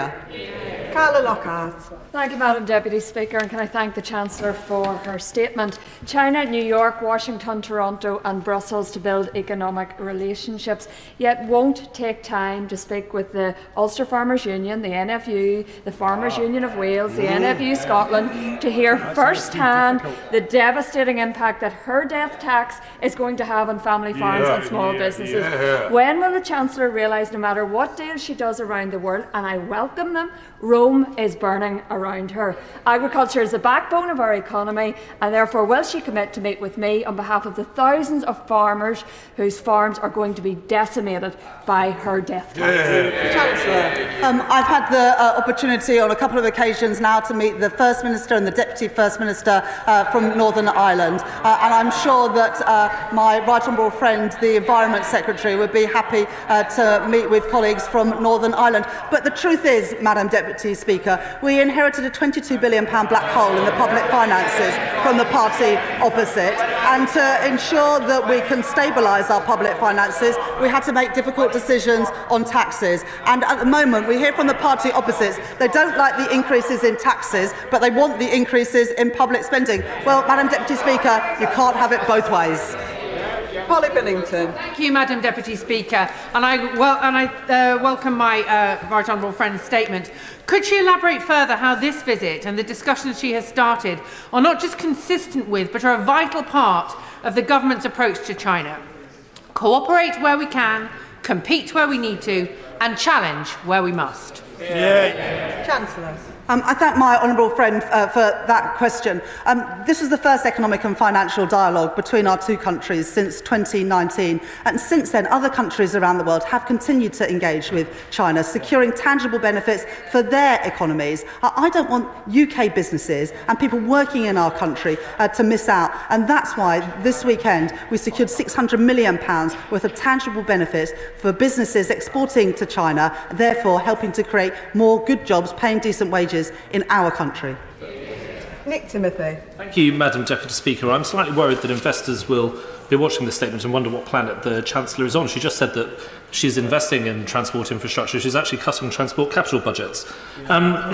Carla Lockhart. Thank you, Madam Deputy Speaker, and can I thank the Chancellor for her statement. China, New York, Washington, Toronto and Brussels to build economic relationships, yet won't take time to speak with the Ulster Farmers Union, the NFU, the Farmers Union of Wales, the NFU Scotland, to hear first-hand the devastating impact that her death tax is going to have on family farms and small businesses. When will the Chancellor realise no matter what deals she does around the world, and I welcome them, Rome is burning around her. Agriculture is the backbone of our economy, and therefore will she commit to meet with me on behalf of the thousands of farmers whose farms are going to be decimated by her death tax? Chancellor. I've had the opportunity on a couple of occasions now to meet the First Minister and the Deputy First Minister from Northern Ireland, and I'm sure that my right honourable friend, the Environment Secretary, would be happy to meet with colleagues from Northern Ireland. But the truth is, Madam Deputy Speaker, we inherited a £22 billion black hole in the public finances from the party opposite, and to ensure that we can stabilise our public finances, we had to make difficult decisions on taxes. And at the moment, we hear from the party opposites they don't like the increases in taxes, but they want the increases in public spending. Well, Madam Deputy Speaker, you can't have it both ways. Polly Billington. Thank you, Madam Deputy Speaker, and I welcome my right honourable friend's statement. Could she elaborate further how this visit and the discussions she has started are not just consistent with, but are a vital part of the government's approach to China? Cooperate where we can, compete where we need to, and challenge where we must. Chancellor. I thank my honourable friend for that question. This was the first economic and financial dialogue between our two countries since 2019, and since then other countries around the world have continued to engage with China, securing tangible benefits for their economies. I don't want UK businesses and people working in our country to miss out, and that's why this weekend we secured £600 million worth of tangible benefits for businesses exporting to China, therefore helping to create more good jobs, paying decent wages in our country. Nick Timothy. Thank you, Madam Deputy Speaker. I'm slightly worried that investors will be watching this statement and wonder what planet the Chancellor is on. She just said that she's investing in transport infrastructure. She's actually cutting transport capital budgets.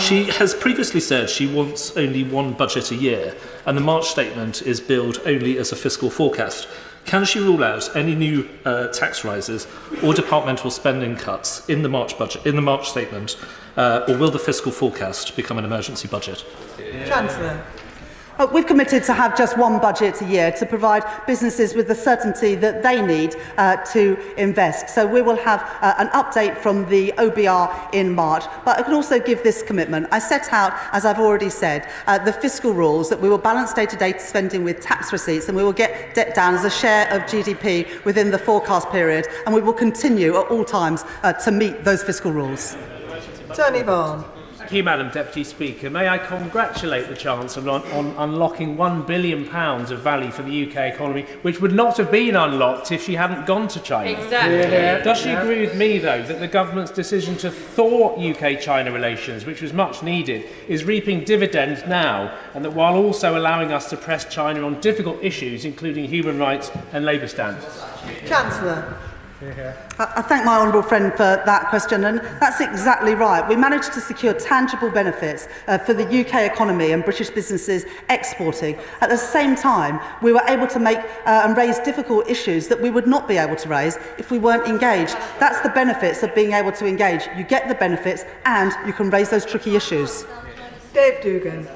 She has previously said she wants only one budget a year, and the March statement is billed only as a fiscal forecast. Can she rule out any new tax rises or departmental spending cuts in the March budget, in the March statement, or will the fiscal forecast become an emergency budget? Chancellor. We've committed to have just one budget a year to provide businesses with the certainty that they need to invest. So we will have an update from the OBR in March. But I can also give this commitment. I set out, as I've already said, the fiscal rules that we will balance day-to-day spending with tax receipts, and we will get debt down as a share of GDP within the forecast period, and we will continue at all times to meet those fiscal rules. Tony Vaughan. Thank you, Madam Deputy Speaker. May I congratulate the Chancellor on unlocking £1 billion of value for the UK economy, which would not have been unlocked if she hadn't gone to China. Exactly. Does she agree with me, though, that the government's decision to thaw UK-China relations, which was much needed, is reaping dividends now, and that while also allowing us to press China on difficult issues, including human rights and labour standards? Chancellor. I thank my honourable friend for that question, and that's exactly right. We managed to secure tangible benefits for the UK economy and British businesses exporting. At the same time, we were able to make and raise difficult issues that we would not be able to raise if we weren't engaged. That's the benefits of being able to engage. You get the benefits and you can raise those tricky issues. Dave Dugan.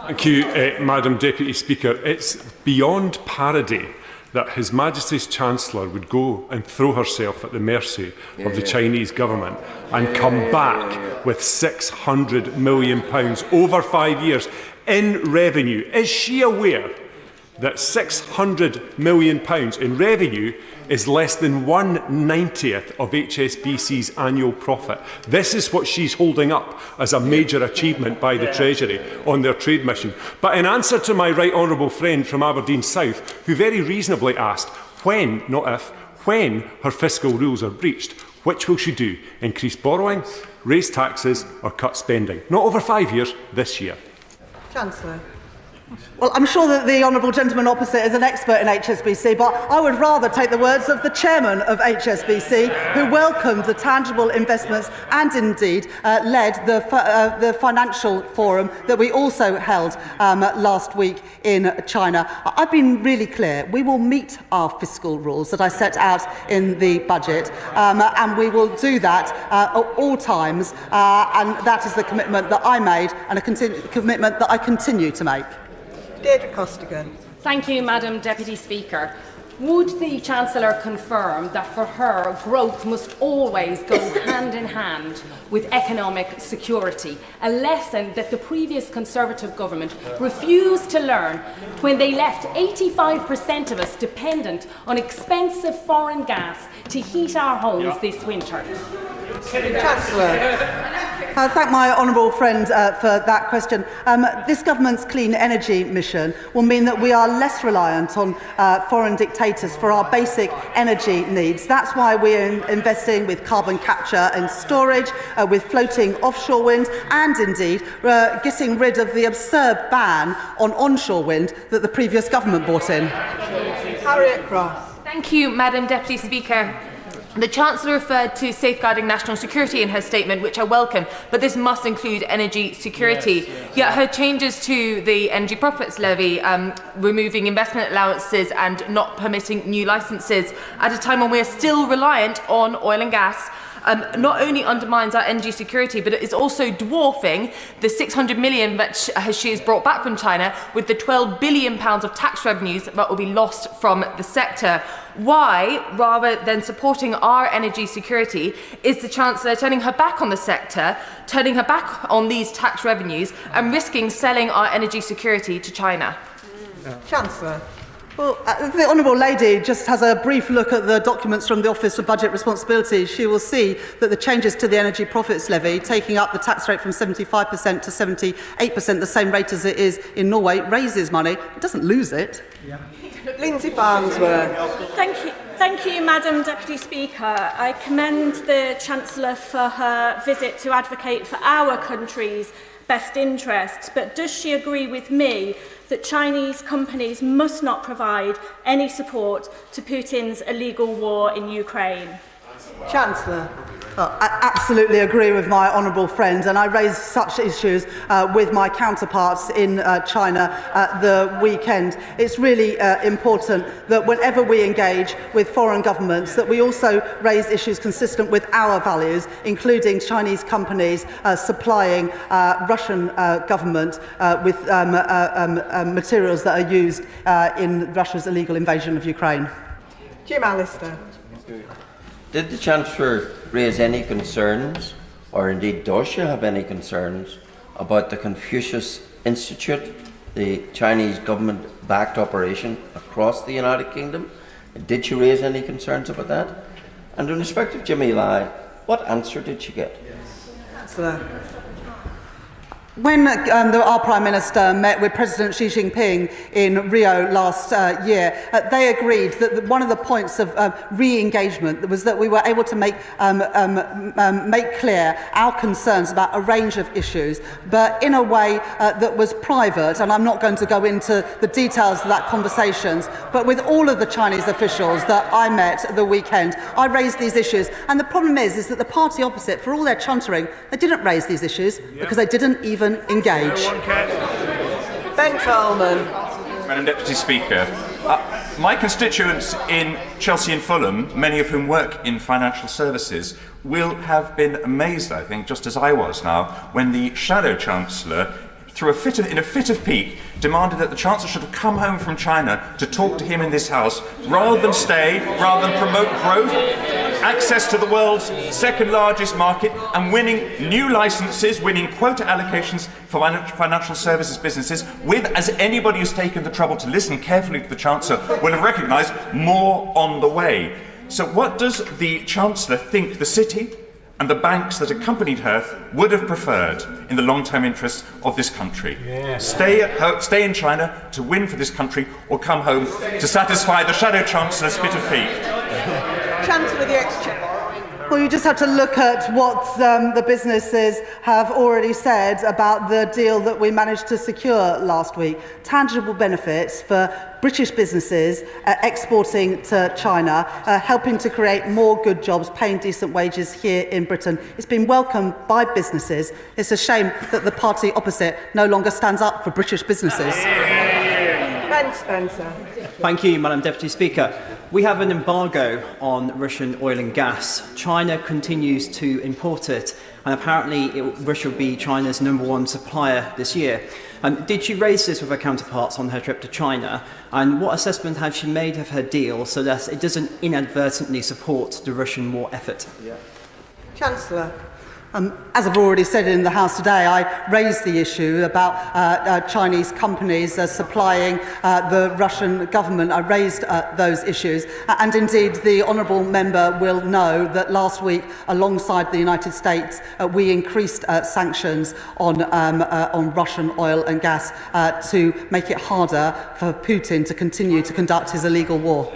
Thank you, Madam Deputy Speaker. It's beyond parody that His Majesty's Chancellor would go and throw herself at the mercy of the Chinese government and come back with £600 million over 5 years in revenue. Is she aware that £600 million in revenue is less than 1/90th of HSBC's annual profit? This is what she's holding up as a major achievement by the Treasury on their trade mission. But in answer to my right honourable friend from Aberdeen South, who very reasonably asked when, not if, when her fiscal rules are breached, which will she do? Increase borrowing, raise taxes or cut spending? Not over 5 years, this year. Chancellor. Well, I'm sure that the honourable gentleman opposite is an expert in HSBC, but I would rather take the words of the chairman of HSBC, who welcomed the tangible investments and indeed led the financial forum that we also held last week in China. I've been really clear. We will meet our fiscal rules that I set out in the budget, and we will do that at all times, and that is the commitment that I made and a commitment that I continue to make. Deirdre Costigan. Thank you, Madam Deputy Speaker. Would the Chancellor confirm that for her, growth must always go hand in hand with economic security, a lesson that the previous Conservative government refused to learn when they left 85% of us dependent on expensive foreign gas to heat our homes this winter? Chancellor. I thank my honourable friend for that question. This government's clean energy mission will mean that we are less reliant on foreign dictators for our basic energy needs. That's why we're investing with carbon capture and storage, with floating offshore wind, and indeed getting rid of the absurd ban on onshore wind that the previous government brought in. Harriet Cross. Thank you, Madam Deputy Speaker. The Chancellor referred to safeguarding national security in her statement, which I welcome, but this must include energy security. Yet her changes to the energy profits levy, removing investment allowances and not permitting new licences at a time when we are still reliant on oil and gas, not only undermines our energy security, but it is also dwarfing the 600 million that she has brought back from China with the £12 billion of tax revenues that will be lost from the sector. Why, rather than supporting our energy security, is the Chancellor turning her back on the sector, turning her back on these tax revenues and risking selling our energy security to China? Chancellor. Well, the Honourable Lady just has a brief look at the documents from the Office for Budget Responsibility. She will see that the changes to the Energy Profits Levy, taking up the tax rate from 75% to 78%, the same rate as it is in Norway, raises money. It doesn't lose it. Yeah. Lindsay Farnsworth. Thank you, Madam Deputy Speaker. I commend the Chancellor for her visit to advocate for our country's best interests, but does she agree with me that Chinese companies must not provide any support to Putin's illegal war in Ukraine? Chancellor. I absolutely agree with my honourable friend, and I raised such issues with my counterparts in China at the weekend. It's really important that whenever we engage with foreign governments, that we also raise issues consistent with our values, including Chinese companies supplying Russian government with materials that are used in Russia's illegal invasion of Ukraine. Jim Allister. Did the Chancellor raise any concerns, or indeed does she have any concerns, about the Confucius Institute, the Chinese government-backed operation across the United Kingdom? Did she raise any concerns about that? And in respect of Jimmy Lai, what answer did she get? Chancellor. When our Prime Minister met with President Xi Jinping in Rio last year, they agreed that one of the points of re-engagement was that we were able to make clear our concerns about a range of issues, but in a way that was private, and I'm not going to go into the details of that conversations, but with all of the Chinese officials that I met at the weekend, I raised these issues. And the problem is that the party opposite, for all their chuntering, they didn't raise these issues because they didn't even engage. Ben Coleman. Madam Deputy Speaker, my constituents in Chelsea and Fulham, many of whom work in financial services, will have been amazed, I think, just as I was now, when the Shadow Chancellor, in a fit of pique, demanded that the Chancellor should have come home from China to talk to him in this House, rather than stay, rather than promote growth, access to the world's second largest market, and winning new licences, winning quota allocations for financial services businesses, with, as anybody who's taken the trouble to listen carefully to the Chancellor will have recognised, more on the way. So what does the Chancellor think the City and the banks that accompanied her would have preferred in the long-term interests of this country? Yeah. Stay in China to win for this country, or come home to satisfy the Shadow Chancellor's fit of pique? Chancellor of the Exchequer. Well, you just have to look at what the businesses have already said about the deal that we managed to secure last week. Tangible benefits for British businesses exporting to China, helping to create more good jobs, paying decent wages here in Britain. It's been welcomed by businesses. It's a shame that the party opposite no longer stands up for British businesses. Ben Spencer. Thank you, Madam Deputy Speaker. We have an embargo on Russian oil and gas. China continues to import it, and apparently Russia will be China's #1 supplier this year. Did she raise this with her counterparts on her trip to China? And what assessment has she made of her deal so that it doesn't inadvertently support the Russian war effort? Chancellor. As I've already said in the House today, I raised the issue about Chinese companies supplying the Russian government. I raised those issues. And indeed, the honourable member will know that last week, alongside the United States, we increased sanctions on Russian oil and gas to make it harder for Putin to continue to conduct his illegal war.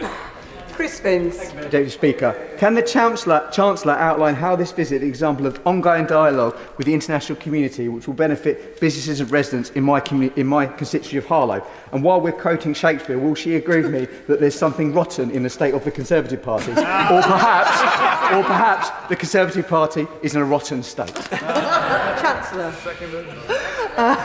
Chris Vince. Deputy Speaker, can the Chancellor outline how this visit is an example of ongoing dialogue with the international community which will benefit businesses and residents in my constituency of Harlow? And while we're quoting Shakespeare, will she agree with me that there's something rotten in the state of the Conservative Party? or perhaps the Conservative Party is in a rotten state? Chancellor. I'm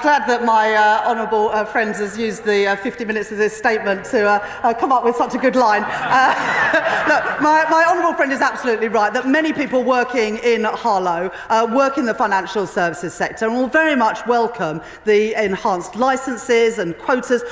glad that my honourable friend has used the 50 minutes of this statement to come up with such a good line. Look, my honourable friend is absolutely right that many people working in Harlow work in the financial services sector and will very much welcome the enhanced licences and quotas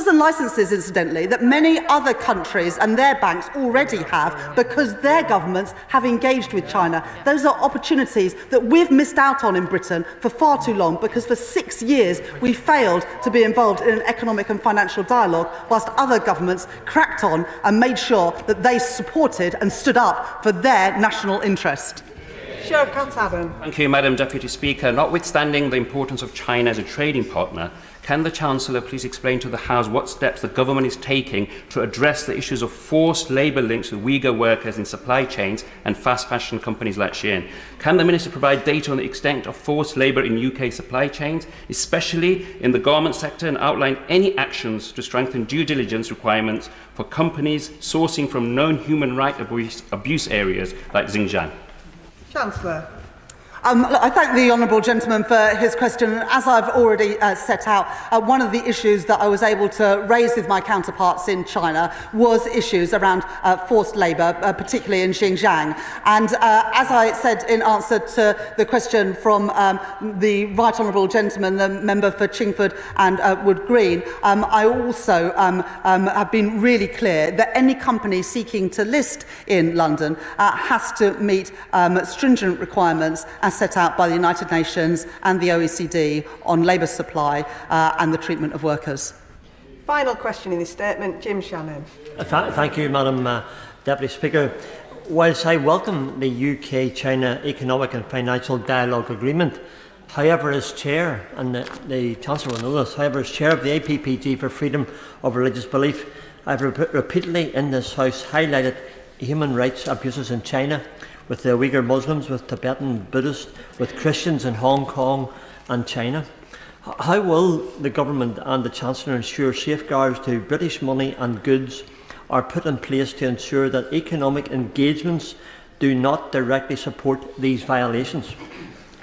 and licences, incidentally, that many other countries and their banks already have because their governments have engaged with China. Those are opportunities that we've missed out on in Britain for far too long because for 6 years we failed to be involved in an economic and financial dialogue whilst other governments cracked on and made sure that they supported and stood up for their national interest. Thank you, Madam Deputy Speaker. Notwithstanding the importance of China as a trading partner, can the Chancellor please explain to the House what steps the government is taking to address the issues of forced labour links with Uyghur workers in supply chains and fast fashion companies like Shein? Can the Minister provide data on the extent of forced labour in UK supply chains, especially in the garment sector, and outline any actions to strengthen due diligence requirements for companies sourcing from known human rights abuse areas like Xinjiang? Chancellor. Look, I thank the honourable gentleman for his question. As I've already set out, one of the issues that I was able to raise with my counterparts in China was issues around forced labour, particularly in Xinjiang. And as I said in answer to the question from the right honourable gentleman, the member for Chingford and Wood Green, I also have been really clear that any company seeking to list in London has to meet stringent requirements as set out by the United Nations and the OECD on labour supply and the treatment of workers. Final question in this statement, Jim Shannon. Thank you, Madam Deputy Speaker. Whilst I welcome the UK-China Economic and Financial Dialogue Agreement, however, as Chair, and the Chancellor will know this, however, as Chair of the APPG for Freedom of Religious Belief, I have repeatedly in this House highlighted human rights abuses in China, with the Uyghur Muslims, with Tibetan Buddhists, with Christians in Hong Kong and China. How will the Government and the Chancellor ensure safeguards to British money and goods are put in place to ensure that economic engagements do not directly support these violations?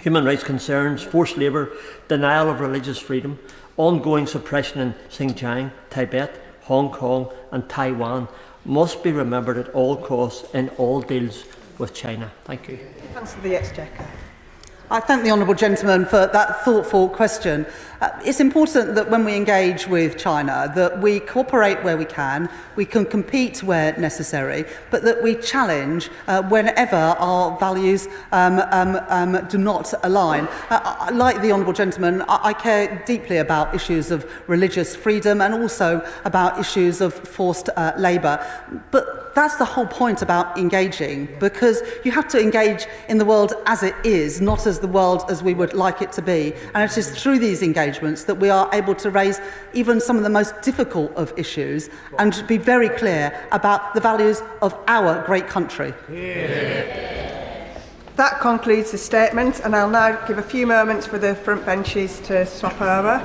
Human rights concerns, forced labour, denial of religious freedom, ongoing suppression in Xinjiang, Tibet, Hong Kong and Taiwan must be remembered at all costs in all deals with China. Thank you. Chancellor of the Exchequer. I thank the honourable gentleman for that thoughtful question. It's important that when we engage with China that we cooperate where we can compete where necessary, but that we challenge whenever our values do not align. Like the honourable gentleman, I care deeply about issues of religious freedom and also about issues of forced labour. But that's the whole point about engaging, because you have to engage in the world as it is, not as the world as we would like it to be. And it is through these engagements that we are able to raise even some of the most difficult of issues and be very clear about the values of our great country. That concludes the statement, and I'll now give a few moments for the front benches to swap over.